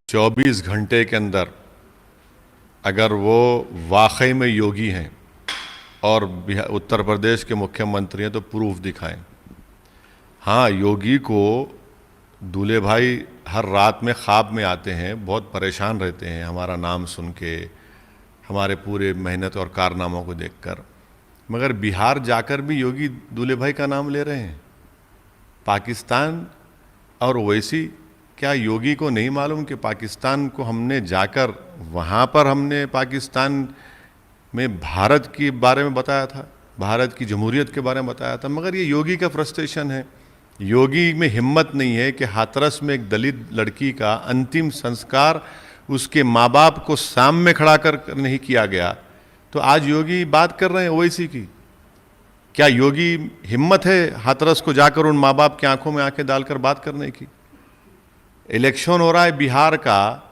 24 घंटे के अंदर अगर वो वाकई में योगी हैं और उत्तर प्रदेश के मुख्यमंत्री हैं तो प्रूफ दिखाएं। हाँ, योगी को दूल्हे भाई हर रात में ख्वाब में आते हैं, बहुत परेशान रहते हैं हमारा नाम सुन के, हमारे पूरे मेहनत और कारनामों को देखकर। मगर बिहार जाकर भी योगी दूल्हे भाई का नाम ले रहे हैं। पाकिस्तान और ओवैसी, क्या योगी को नहीं मालूम कि पाकिस्तान को हमने जाकर वहाँ पर हमने पाकिस्तान में भारत के बारे में बताया था, भारत की जमहूरियत के बारे में बताया था। मगर ये योगी का फ्रस्ट्रेशन है। योगी में हिम्मत नहीं है कि हाथरस में एक दलित लड़की का अंतिम संस्कार उसके माँ बाप को सामने खड़ा कर नहीं किया गया। तो आज योगी बात कर रहे हैं ओवैसी की। क्या योगी हिम्मत है हाथरस को जाकर उन माँ बाप की आंखों में आंखें डालकर बात करने की? इलेक्शन हो रहा है बिहार का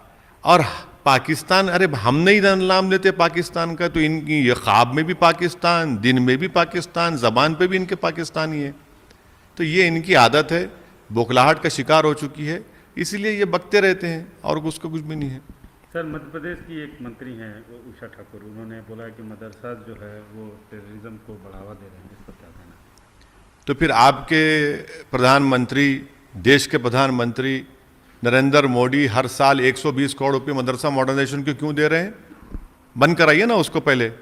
और पाकिस्तान, अरे हम नहीं नाम लेते पाकिस्तान का, तो इनकी ये ख्वाब में भी पाकिस्तान, दिन में भी पाकिस्तान, ज़बान पे भी इनके पाकिस्तानी है। तो ये इनकी आदत है, बौखलाहट का शिकार हो चुकी है, इसीलिए ये बकते रहते हैं और उसको कुछ भी नहीं है। सर, मध्य प्रदेश की एक मंत्री हैं उषा ठाकुर, उन्होंने बोला कि मदरसा जो है वो टेररिज्म को बढ़ावा दे रहे हैं, इस पर क्या कहना? तो फिर आपके प्रधानमंत्री, देश के प्रधानमंत्री नरेंद्र मोदी हर साल 120 करोड़ रुपये मदरसा मॉडर्नाइजेशन को क्यों दे रहे हैं? बंद कराइए ना उसको। पहले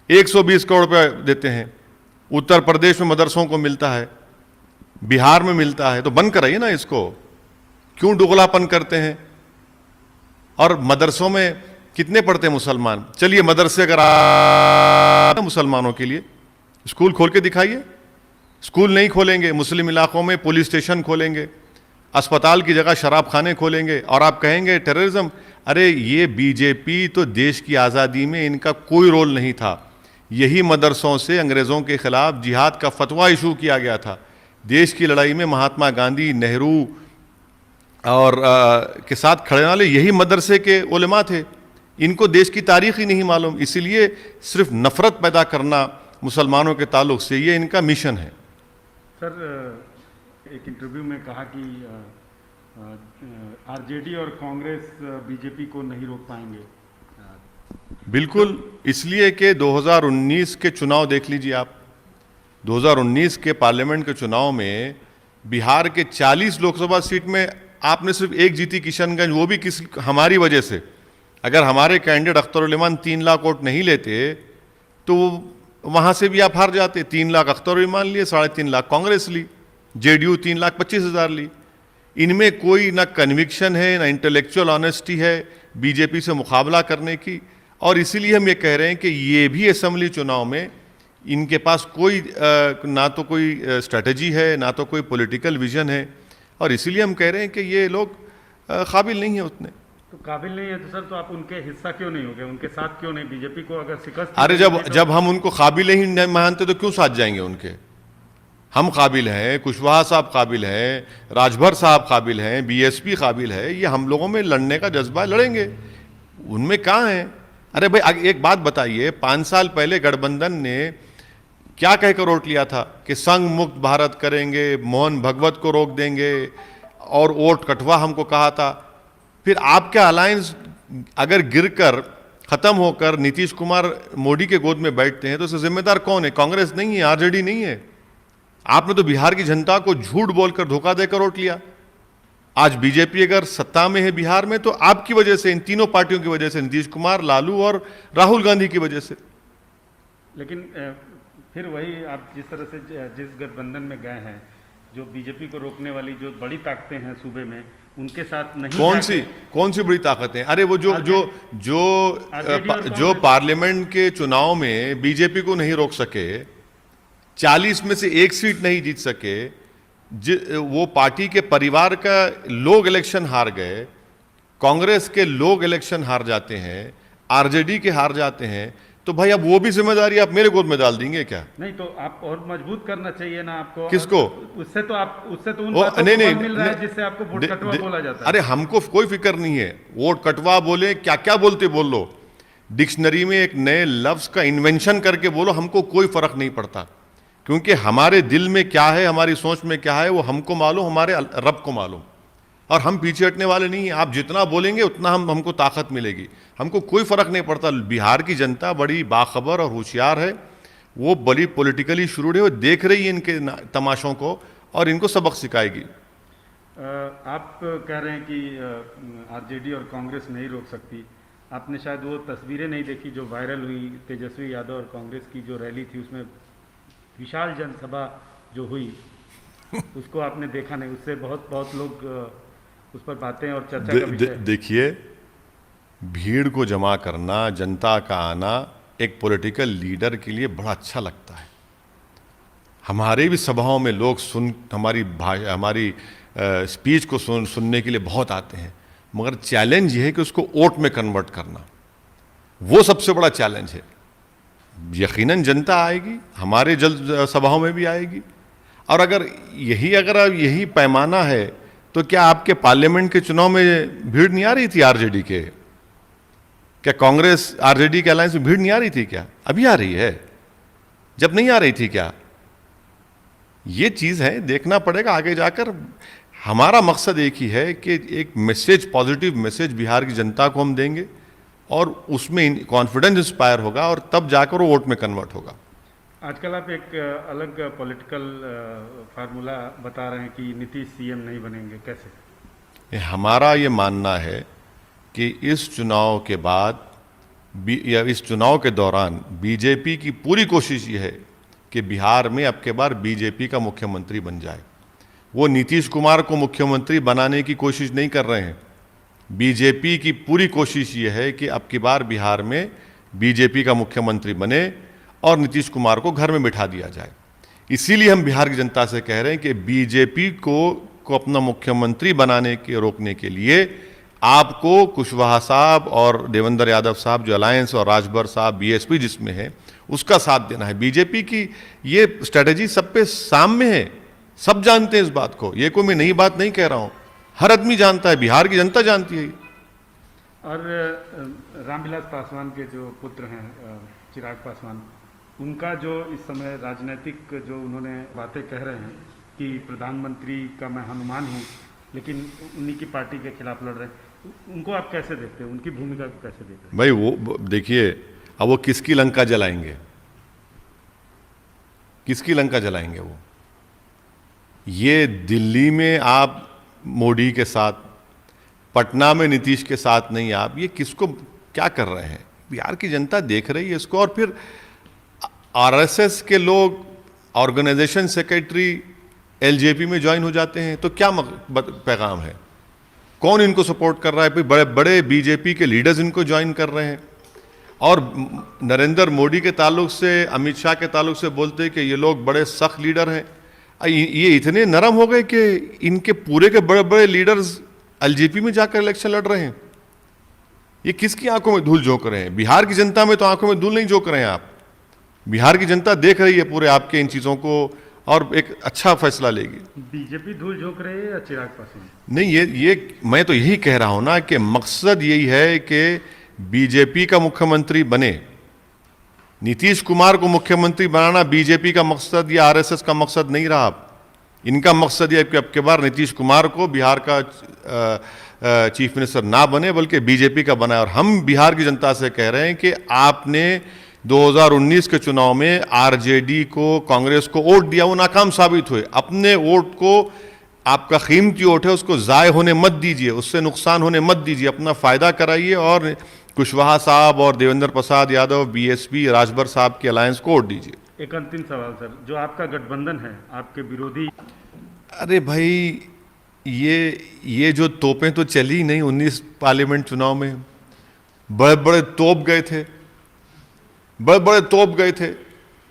120 करोड़ रुपये देते हैं, उत्तर प्रदेश में मदरसों को मिलता है, बिहार में मिलता है, तो बंद कराइए ना इसको। क्यों दोगलापन करते हैं? और मदरसों में कितने पढ़ते हैं मुसलमान? चलिए मदरसे अगर मुसलमानों के लिए स्कूल खोल के दिखाइए। स्कूल नहीं खोलेंगे, मुस्लिम इलाकों में पुलिस स्टेशन खोलेंगे, अस्पताल की जगह शराब खाने खोलेंगे और आप कहेंगे टेररिज्म। अरे ये बीजेपी तो देश की आज़ादी में इनका कोई रोल नहीं था। यही मदरसों से अंग्रेज़ों के खिलाफ जिहाद का फतवा इशू किया गया था। देश की लड़ाई में महात्मा गांधी, नेहरू और के साथ खड़े वाले यही मदरसे के उलेमा थे। इनको देश की तारीख ही नहीं मालूम, इसीलिए सिर्फ नफरत पैदा करना मुसलमानों के ताल्लुक से ये इनका मिशन है। सर, एक इंटरव्यू में कहा कि आरजेडी और कांग्रेस बीजेपी को नहीं रोक पाएंगे। बिल्कुल, इसलिए कि 2019 के चुनाव देख लीजिए आप। 2019 के पार्लियामेंट के चुनाव में बिहार के 40 लोकसभा सीट में आपने सिर्फ एक जीती, किशनगंज, वो भी हमारी वजह से। अगर हमारे कैंडिडेट अख्तर उल ईमान 3 लाख वोट नहीं लेते तो वहाँ से भी आप हार जाते। 3 लाख अख्तर उल ईमान लिए, 3.5 लाख कांग्रेस ली, जेडीयू 3,25,000 ली। इनमें कोई ना कन्विक्शन है, ना इंटेलेक्चुअल ऑनेस्टी है बीजेपी से मुकाबला करने की। और इसीलिए हम ये कह रहे हैं कि ये भी असेंबली चुनाव में इनके पास कोई ना तो कोई स्ट्रेटजी है, ना तो कोई पॉलिटिकल विजन है, और इसीलिए हम कह रहे हैं कि ये लोग काबिल नहीं है उतने। तो काबिल नहीं है तो सर, तो आप उनके हिस्सा क्यों नहीं हो गए, उनके साथ क्यों नहीं? बीजेपी को अगर शिकस्त, अरे जब हम उनको काबिल ही नहीं मानते तो क्यों साथ जाएंगे उनके? हम काबिल हैं, कुशवाहा साहब काबिल हैं, राजभर साहब काबिल हैं, बीएसपी काबिल है, ये हम लोगों में लड़ने का जज्बा, लड़ेंगे। उनमें कहाँ है? अरे भाई एक बात बताइए, 5 साल पहले गठबंधन ने क्या कहकर वोट लिया था कि संघ मुक्त भारत करेंगे, मोहन भगवत को रोक देंगे, और वोट कटवा हमको कहा था। फिर आपका अलायंस अगर गिरकर खत्म होकर नीतीश कुमार मोदी के गोद में बैठते हैं तो इससे जिम्मेदार कौन है? कांग्रेस नहीं है, आरजेडी नहीं है। आपने तो बिहार की जनता को झूठ बोलकर, धोखा देकर वोट लिया। आज बीजेपी अगर सत्ता में है बिहार में तो आपकी वजह से, इन तीनों पार्टियों की वजह से, नीतीश कुमार, लालू और राहुल गांधी की वजह से। लेकिन फिर वही आप जिस तरह से जिस गठबंधन में गए हैं, जो बीजेपी को रोकने वाली जो बड़ी ताकतें हैं सूबे में, उनके साथ नहीं। कौन सी बड़ी ताकतें? अरे वो जो पार्लियामेंट के चुनाव में बीजेपी को नहीं रोक सके, 40 में से 1 सीट नहीं जीत सके, वो पार्टी के परिवार का लोग इलेक्शन हार गए, कांग्रेस के लोग इलेक्शन हार जाते हैं, आरजेडी के हार जाते हैं, तो भाई अब वो भी जिम्मेदारी आप मेरे गोद में डाल देंगे क्या? नहीं, तो आप और मजबूत करना चाहिए ना आपको। किसको? उससे तो उन बातों को बल मिल रहा है जिससे आपको वोट कटवा बोला जाता है। अरे हमको कोई फिक्र नहीं है, वोट कटवा बोले, क्या क्या बोलते बोल लो, डिक्शनरी में एक नए लफ्ज का इन्वेंशन करके बोलो, हमको कोई फर्क नहीं पड़ता। क्योंकि हमारे दिल में क्या है, हमारी सोच में क्या है, वो हमको मालूम, हमारे रब को मालूम। और हम पीछे हटने वाले नहीं हैं। आप जितना बोलेंगे उतना हमको ताकत मिलेगी। हमको कोई फ़र्क नहीं पड़ता। बिहार की जनता बड़ी बाखबर और होशियार है, वो बड़ी पॉलिटिकली शुरू है, वो देख रही है इनके तमाशों को और इनको सबक सिखाएगी। आप कह रहे हैं कि आरजेडी और कांग्रेस नहीं रोक सकती। आपने शायद वो तस्वीरें नहीं देखी जो वायरल हुई, तेजस्वी यादव और कांग्रेस की जो रैली थी, उसमें विशाल जनसभा जो हुई उसको आपने देखा नहीं। उससे बहुत लोग उस पर बातें और चर्चा का विषय। देखिए, भीड़ को जमा करना, जनता का आना एक पॉलिटिकल लीडर के लिए बड़ा अच्छा लगता है। हमारे भी सभाओं में लोग हमारी स्पीच को सुनने के लिए बहुत आते हैं, मगर चैलेंज ये है कि उसको वोट में कन्वर्ट करना, वो सबसे बड़ा चैलेंज है। यकीनन जनता आएगी, हमारे जल्द सभाओं में भी आएगी। और अगर यही पैमाना है तो क्या आपके पार्लियामेंट के चुनाव में भीड़ नहीं आ रही थी आरजेडी के? क्या कांग्रेस आरजेडी के अलायंस में भीड़ नहीं आ रही थी क्या? अभी आ रही है, जब नहीं आ रही थी क्या? ये चीज़ है, देखना पड़ेगा आगे जाकर। हमारा मकसद एक ही है कि एक मैसेज, पॉजिटिव मैसेज बिहार की जनता को हम देंगे और उसमें कॉन्फिडेंस इंस्पायर होगा और तब जाकर वो वोट में कन्वर्ट होगा। आजकल आप एक अलग पॉलिटिकल फार्मूला बता रहे हैं कि नीतीश सीएम नहीं बनेंगे, कैसे? हमारा ये मानना है कि इस चुनाव के बाद या इस चुनाव के दौरान बीजेपी की पूरी कोशिश ये है कि बिहार में अब के बार बीजेपी का मुख्यमंत्री बन जाए। वो नीतीश कुमार को मुख्यमंत्री बनाने की कोशिश नहीं कर रहे हैं। बीजेपी की पूरी कोशिश ये है कि अब की बार बिहार में बीजेपी का मुख्यमंत्री बने और नीतीश कुमार को घर में बिठा दिया जाए। इसीलिए हम बिहार की जनता से कह रहे हैं कि बीजेपी को अपना मुख्यमंत्री बनाने के रोकने के लिए आपको कुशवाहा साहब और देवेंद्र यादव साहब जो अलायंस और राजभर साहब बीएसपी जिसमें है उसका साथ देना है। बीजेपी की ये स्ट्रेटेजी सब पे सामने है, सब जानते हैं इस बात को। ये कोई मैं नई बात नहीं कह रहा हूं, हर आदमी जानता है, बिहार की जनता जानती है। और रामविलास पासवान के जो पुत्र हैं चिराग पासवान, उनका जो इस समय राजनीतिक जो उन्होंने बातें कह रहे हैं कि प्रधानमंत्री का मैं हनुमान हूं, लेकिन उन्हीं की पार्टी के खिलाफ लड़ रहे हैं, उनको आप कैसे देखते हैं? उनकी भूमिका को कैसे देखते हैं? भाई वो देखिए, अब वो किसकी लंका जलाएंगे? किसकी लंका जलाएंगे वो? ये दिल्ली में आप मोदी के साथ, पटना में नीतीश के साथ नहीं, आप ये किसको क्या कर रहे हैं? बिहार की जनता देख रही है इसको। और फिर आरएसएस के लोग ऑर्गेनाइजेशन सेक्रेटरी एलजेपी में ज्वाइन हो जाते हैं, तो क्या पैगाम है? कौन इनको सपोर्ट कर रहा है? बड़े बड़े बीजेपी के लीडर्स इनको ज्वाइन कर रहे हैं और नरेंद्र मोदी के ताल्लुक से, अमित शाह के ताल्लुक से बोलते हैं कि ये लोग बड़े सख्त लीडर हैं। ये इतने नरम हो गए कि इनके पूरे के बड़े बड़े लीडर्स एलजेपी में जाकर इलेक्शन लड़ रहे हैं। ये किसकी आंखों में धूल झोंक रहे हैं? बिहार की जनता में तो आंखों में धूल नहीं झोंक रहे हैं आप। बिहार की जनता देख रही है पूरे आपके इन चीज़ों को और एक अच्छा फैसला लेगी। बीजेपी धूल झोंक रही है या चिराग पासवान? नहीं, ये मैं तो यही कह रहा हूं ना कि मकसद यही है कि बीजेपी का मुख्यमंत्री बने। नीतीश कुमार को मुख्यमंत्री बनाना बीजेपी का मकसद या आरएसएस का मकसद नहीं रहा। इनका मकसद यह है कि अब की बार नीतीश कुमार को बिहार का चीफ मिनिस्टर ना बने बल्कि बीजेपी का बनाए। और हम बिहार की जनता से कह रहे हैं कि आपने 2019 के चुनाव में आरजेडी को, कांग्रेस को वोट दिया, वो नाकाम साबित हुए। अपने वोट को, आपका कीमती वोट है, उसको ज़ाय होने मत दीजिए, उससे नुकसान होने मत दीजिए, अपना फ़ायदा कराइए और कुशवाहा साहब और देवेंद्र प्रसाद यादव, बीएसपी, राजभर साहब के अलायंस को वोट दीजिए। एक अंतिम सवाल सर, जो आपका गठबंधन है, आपके विरोधी, अरे भाई, ये जो तोपें तो चली नहीं 19 पार्लियामेंट चुनाव में। बड़े बड़े तोप गए थे, बड़े बड़े तोप गए थे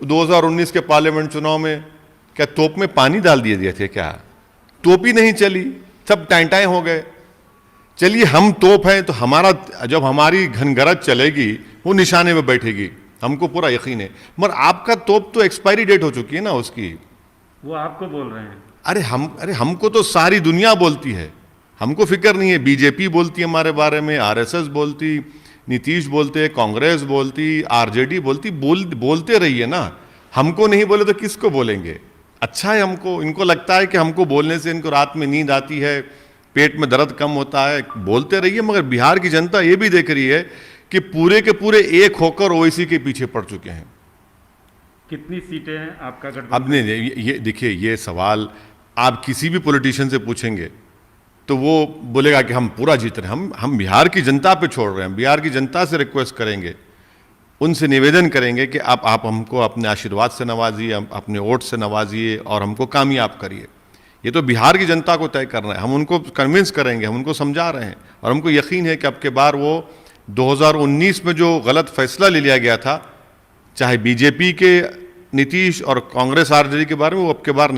2019 के पार्लियामेंट चुनाव में। क्या तोप में पानी डाल दिए थे क्या? तोप ही नहीं चली, सब टाइम हो गए। चलिए, हम तोप हैं तो जब हमारी घनगरज चलेगी वो निशाने में बैठेगी, हमको पूरा यकीन है। मगर आपका तोप तो एक्सपायरी डेट हो चुकी है ना उसकी। वो आपको बोल रहे हैं। अरे हमको तो सारी दुनिया बोलती है, हमको फिक्र नहीं है। बीजेपी बोलती है हमारे बारे में, आरएसएस बोलती, नीतीश बोलते, कांग्रेस बोलती, आरजेडी बोलती, बोलते रहिए ना। हमको नहीं बोले तो किसको बोलेंगे? अच्छा है हमको, इनको लगता है कि हमको बोलने से इनको रात में नींद आती है, पेट में दर्द कम होता है, बोलते रहिए, मगर बिहार की जनता ये भी देख रही है कि पूरे के पूरे एक होकर ओवैसी के पीछे पड़ चुके हैं। कितनी सीटें हैं आपका अब गठबंधन? नहीं, ये देखिए, ये सवाल आप किसी भी पॉलिटिशियन से पूछेंगे तो वो बोलेगा कि हम पूरा जीत रहे हैं। हम बिहार की जनता पे छोड़ रहे हैं। बिहार की जनता से रिक्वेस्ट करेंगे, उनसे निवेदन करेंगे कि आप हमको अपने आशीर्वाद से नवाजिए, अपने वोट से नवाजिए और हमको कामयाब करिए। ये तो बिहार की जनता को तय करना है। हम उनको कन्विंस करेंगे, हम उनको समझा रहे हैं, और हमको यकीन है कि अब के बार वो 2019 में जो गलत फैसला ले लिया गया था, चाहे बीजेपी के नीतीश और कांग्रेस आरजेडी के बारे में, वो अब के बार नहीं